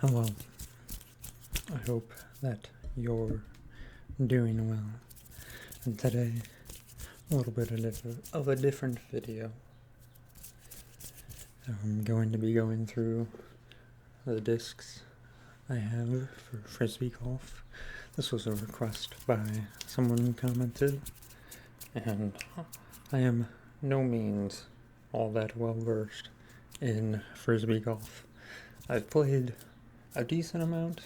Hello. I hope that you're doing well. And today, a little bit of a different video. I'm going to be going through the discs I have for Frisbee golf. This was a request by someone who commented, and I am no means all that well versed in Frisbee golf. I've played a decent amount,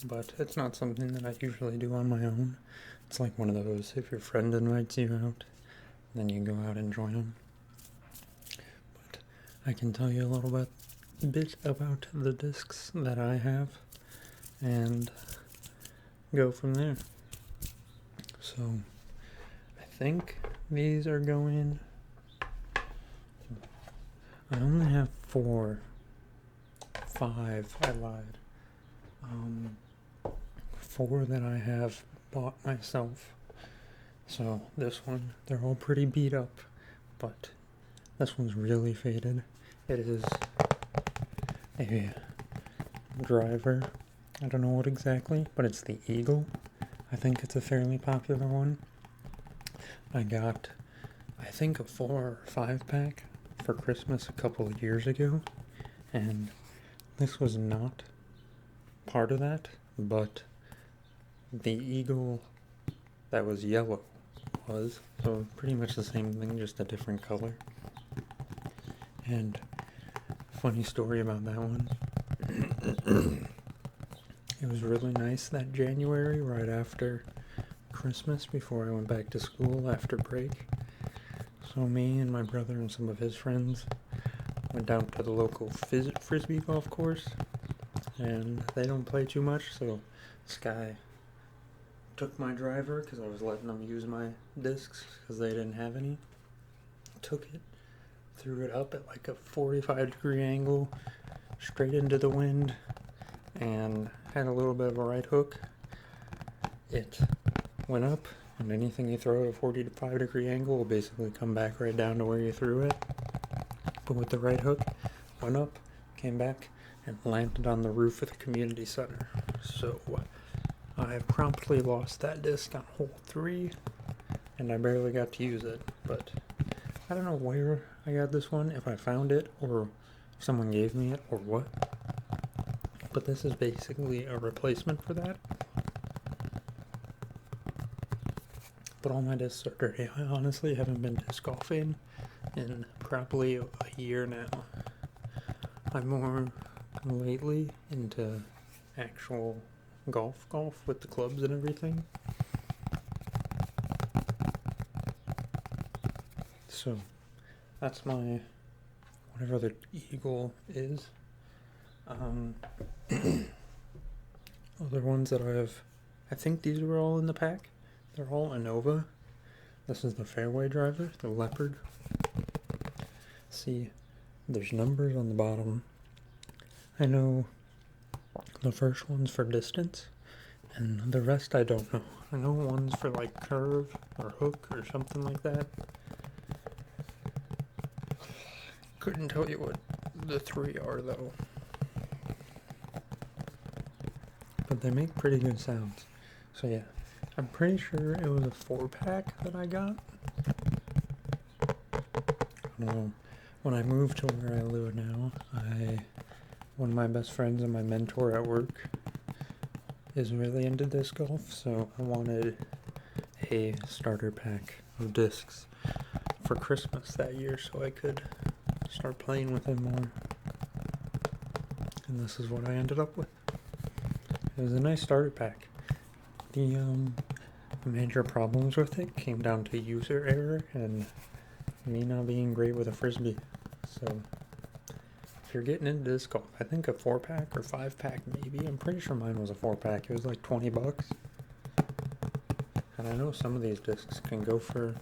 but it's not something that I usually do on my own. It's like one of those, if your friend invites you out, then you go out and join them. But I can tell you a little bit about the discs that I have, and go from there. So, I think these are going... I only have 5, I lied. 4 that I have bought myself. So this one, they're all pretty beat up, but this one's really faded. It is a driver. I don't know what exactly, but it's the Eagle. I think it's a fairly popular one. I got, I think, a 4 or 5 pack for Christmas a couple of years ago, and this was not part of that, but the Eagle that was yellow was, so pretty much the same thing, just a different color. And funny story about that one, it was really nice that January, right after Christmas, before I went back to school after break. So me and my brother and some of his friends went down to the local Frisbee golf course, and they don't play too much, so this guy took my driver because I was letting them use my discs because they didn't have any. Took it, threw it up at like a 45-degree angle, straight into the wind, and had a little bit of a right hook. It went up, and anything you throw at a 45-degree angle will basically come back right down to where you threw it. But with the right hook, went up, came back, and landed on the roof of the community center. So I promptly lost that disc on hole 3, and I barely got to use it. But I don't know where I got this one, if I found it, or if someone gave me it, or what. But this is basically a replacement for that. But all my discs are dirty. I honestly haven't been disc golfing in probably a year now. I'm more lately into actual golf with the clubs and everything. So that's my whatever the Eagle is. Other ones that I think these were all in the pack. They're all Innova. This is the Fairway Driver, the Leopard. See, there's numbers on the bottom. I know the first one's for distance, and the rest I don't know. I know one's for like curve or hook or something like that. Couldn't tell you what the 3 are though. But they make pretty good sounds. So yeah, I'm pretty sure it was a 4-pack that I got. When I moved to where I live now, one of my best friends and my mentor at work is really into disc golf, so I wanted a starter pack of discs for Christmas that year so I could start playing with him more. And this is what I ended up with. It was a nice starter pack. The major problems with it came down to user error and me not being great with a Frisbee. So if you're getting into disc golf, I think a 4-pack or 5-pack maybe. I'm pretty sure mine was a 4-pack. It was like $20. And I know some of these discs can go for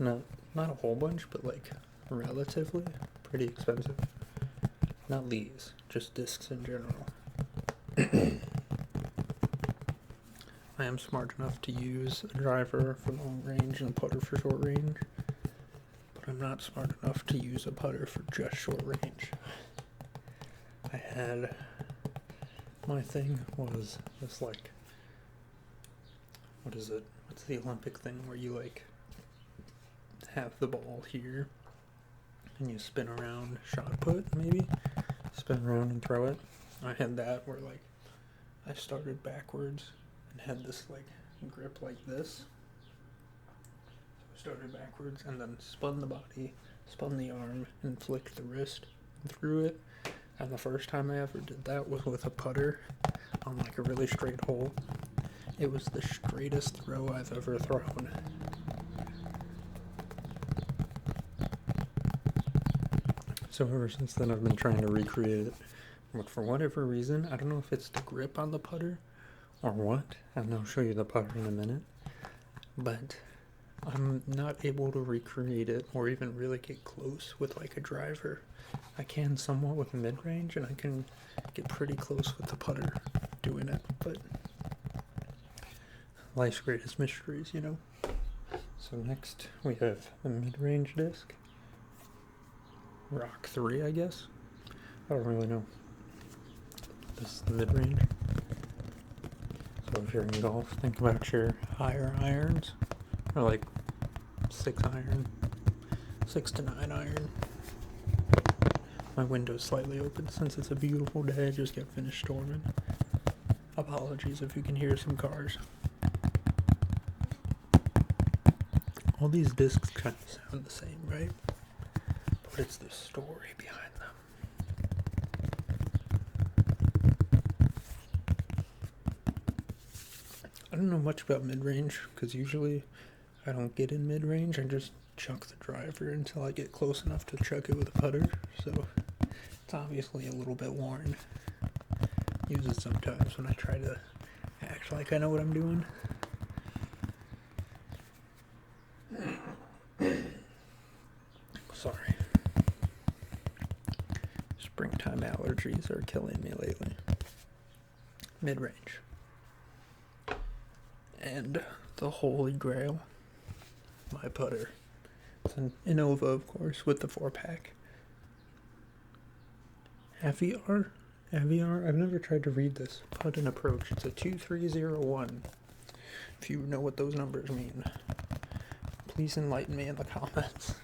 not a whole bunch, but like relatively pretty expensive. Not these, just discs in general. I am smart enough to use a driver for long range and a putter for short range, but I'm not smart enough to use a putter for just short range. I had my thing was this, like, what is it? What's the Olympic thing where you, like, have the ball here and you spin around, shot put, maybe? Spin around and throw it. I had that where, like, I started backwards and had this, like, grip like this. So I started backwards and then spun the body, spun the arm, and flicked the wrist and threw it. And the first time I ever did that was with a putter on, like, a really straight hole. It was the straightest throw I've ever thrown. So ever since then I've been trying to recreate it. But for whatever reason, I don't know if it's the grip on the putter or what, and I'll show you the putter in a minute, but I'm not able to recreate it or even really get close with, like, a driver. I can somewhat with mid-range, and I can get pretty close with the putter doing it, but life's greatest mysteries, you know? So next we have the mid-range disc. Rock 3, I guess? I don't really know. This is the mid-range. So if you're in golf, think about your higher irons, or like 6 iron, 6 to 9 iron. My window's slightly open since it's a beautiful day. I just got finished storming. Apologies if you can hear some cars. All these discs kind of sound the same, right? But it's the story behind them. I don't know much about mid-range, because usually I don't get in mid-range. I just chuck the driver until I get close enough to chuck it with a putter. So it's obviously a little bit worn. Use it sometimes when I try to act like I know what I'm doing. Sorry. Springtime allergies are killing me lately. Mid-range. And the holy grail, my putter. It's an Innova, of course, with the 4-pack. Aviar? I've never tried to read this. Putt and approach. It's a 2301. If you know what those numbers mean, please enlighten me in the comments.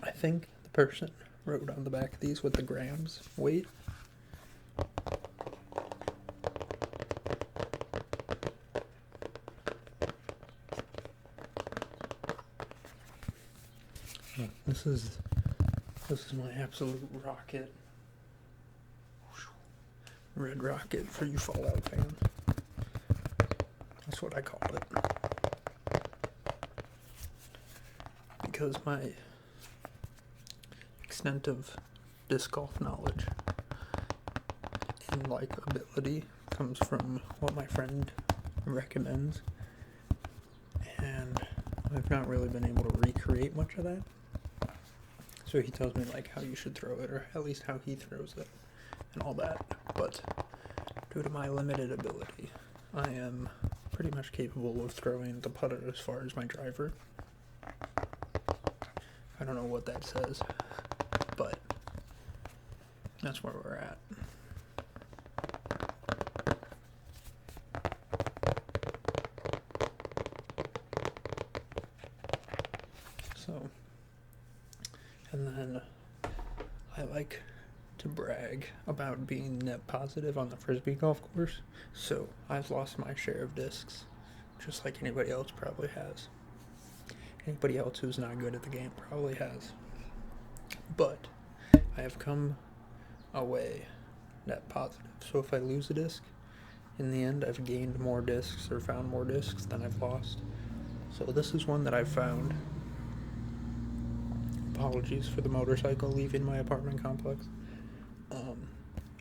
I think the person wrote on the back of these with the grams weight. This is my absolute rocket. Red rocket for you Fallout fans. That's what I call it. Because my extent of disc golf knowledge and, like, ability comes from what my friend recommends. And I've not really been able to recreate much of that. So he tells me, like, how you should throw it, or at least how he throws it, and all that. But due to my limited ability, I am pretty much capable of throwing the putter as far as my driver. I don't know what that says, but that's where we're at. So, and then I like to brag about being net positive on the Frisbee golf course. So I've lost my share of discs, just like anybody else probably has. Anybody else who's not good at the game probably has. But I have come away net positive. So if I lose a disc, in the end I've gained more discs or found more discs than I've lost. So this is one that I've found. Apologies for the motorcycle leaving my apartment complex.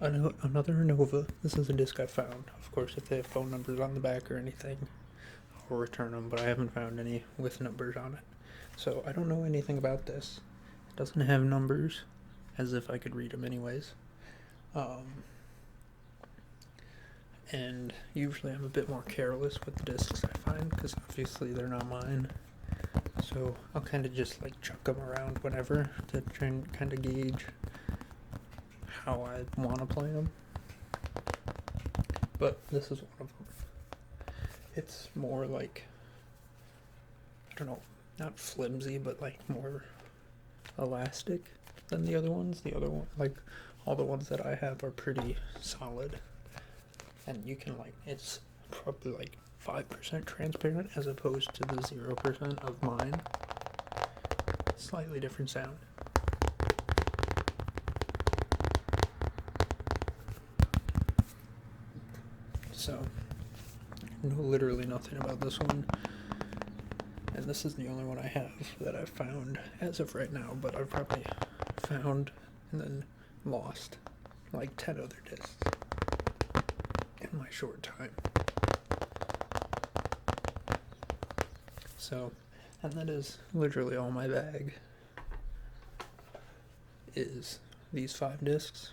Another Innova. This is a disc I found. Of course, if they have phone numbers on the back or anything, I'll return them, but I haven't found any with numbers on it. So I don't know anything about this. It doesn't have numbers, as if I could read them anyways. And usually I'm a bit more careless with the discs I find, because obviously they're not mine. So I'll kind of just, like, chuck them around whenever to try and kind of gauge how I want to play them. But this is one of them. It's more like, I don't know, not flimsy, but like more elastic than the other ones. The other one, like all the ones that I have are pretty solid. And you can like, it's probably like 5% transparent as opposed to the 0% of mine. Slightly different sound. So, I know literally nothing about this one. And this is the only one I have that I've found as of right now, but I've probably found and then lost like 10 other discs in my short time. So, and that is literally all my bag is these 5 discs.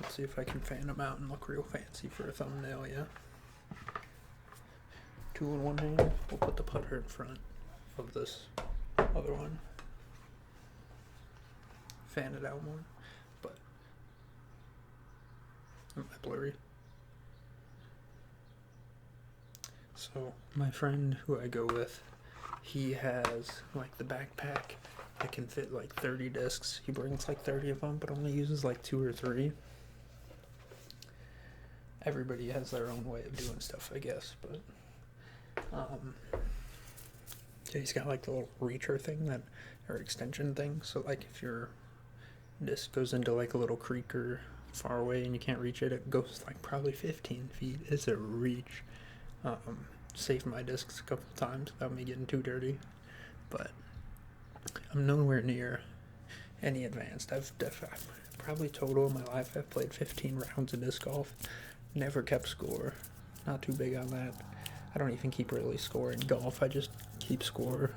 Let's see if I can fan them out and look real fancy for a thumbnail, yeah? 2 in one hand. We'll put the putter in front of this other one. Fan it out more, but am I blurry? So my friend who I go with, he has like the backpack that can fit like 30 discs. He brings like 30 of them, but only uses like 2 or 3. Everybody has their own way of doing stuff, I guess, but yeah, he's got like the little reacher thing that, or extension thing, so like if your disc goes into like a little creek or far away and you can't reach it, it goes like probably 15 feet. It's a reach. Saved my discs a couple times without me getting too dirty, but I'm nowhere near any advanced. I've probably total in my life I've played 15 rounds of disc golf. Never kept score. Not too big on that. I don't even keep really score in golf. I just keep score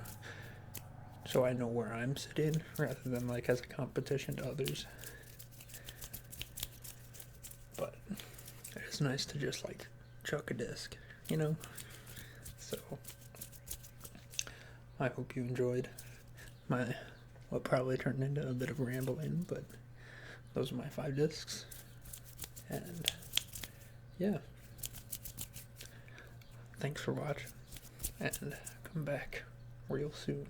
so I know where I'm sitting rather than like as a competition to others. But it's nice to just like chuck a disc, you know? So I hope you enjoyed my what probably turned into a bit of rambling, but those are my 5 discs. And yeah. Thanks for watching, and come back real soon.